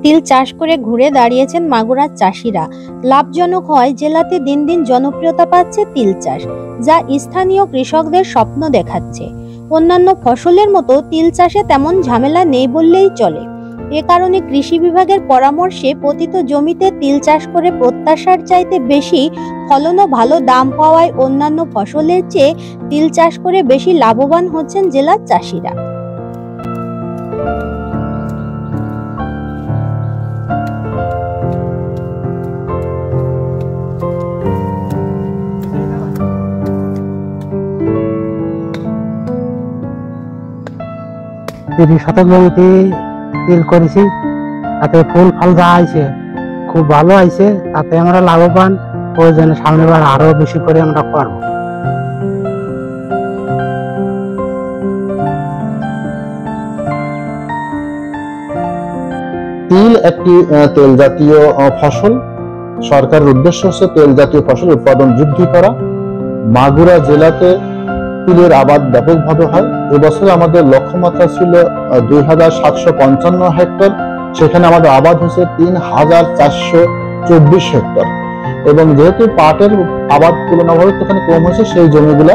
তিল চাষ করে ঘুরে দাঁড়িয়েছেন মাগুরার চাষিরা। লাভজনক হয় জেলাতে দিন দিন জনপ্রিয়তা পাচ্ছে তিল চাষ, যা স্থানীয় কৃষকদের স্বপ্ন দেখাচ্ছে। অন্যান্য ফসলের মতো তিল চাষে তেমন ঝামেলা নেই বললেই চলে। এ কারণে কৃষি বিভাগের পরামর্শে পতিত জমিতে তিল চাষ করে প্রত্যাশার চাইতে বেশি ফলন ও ভালো দাম পাওয়ায় অন্যান্য ফসলের চেয়ে তিল চাষ করে বেশি লাভবান হচ্ছেন জেলার চাষিরা। জমিতে তিল করেছি, তাতে ফুল ফল যা আইছে খুব ভালো আইছে, তাতে আমরা লাভবান। প্রয়োজনে সামনেবার আরো বেশি করে আমরা করব। তিল একটি তেল জাতীয় ফসল। সরকারের উদ্দেশ্য হচ্ছে তেল জাতীয় ফসল উৎপাদন বৃদ্ধি করা। মাগুরা জেলাতে তিলের আবাদ ব্যাপকভাবে হয়। এবছর আমাদের লক্ষ্যমাত্রা ছিল 2755 হেক্টর, সেখানে আমাদের আবাদ হয়েছে 3424 হেক্টর। এবং যেহেতু পাটের আবাদ তুলনামূলকভাবে কম হয়েছে, সেই জমিগুলা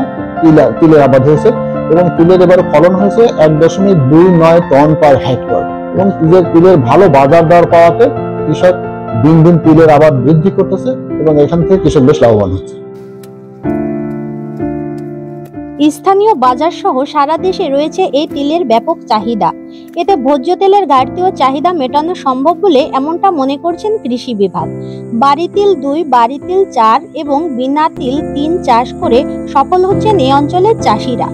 তিলের আবাদ হয়েছে এবং তিলের এবারে ফলন হয়েছে 1.29 টন পার হেক্টর। এবং তিলের ভালো বাজার দর পাওয়াতে কৃষক দিন দিন তিলের আবাদ বৃদ্ধি করতেছে এবং এখান থেকে কৃষক বেশ লাভবান হচ্ছে। স্থানীয় বাজার সহ সারা দেশে রয়েছে এই তিলের ব্যাপক চাহিদা। এতে ভোজ্য তেলের ঘাটতি ও চাহিদা মেটানো সম্ভব বলে এমনটা মনে করছেন কৃষি বিভাগ। বাড়ি তিল 2, বাড়ি তিল 4 এবং বিনা তিল 3 চাষ করে সফল হচ্ছেন এই অঞ্চলের চাষিরা।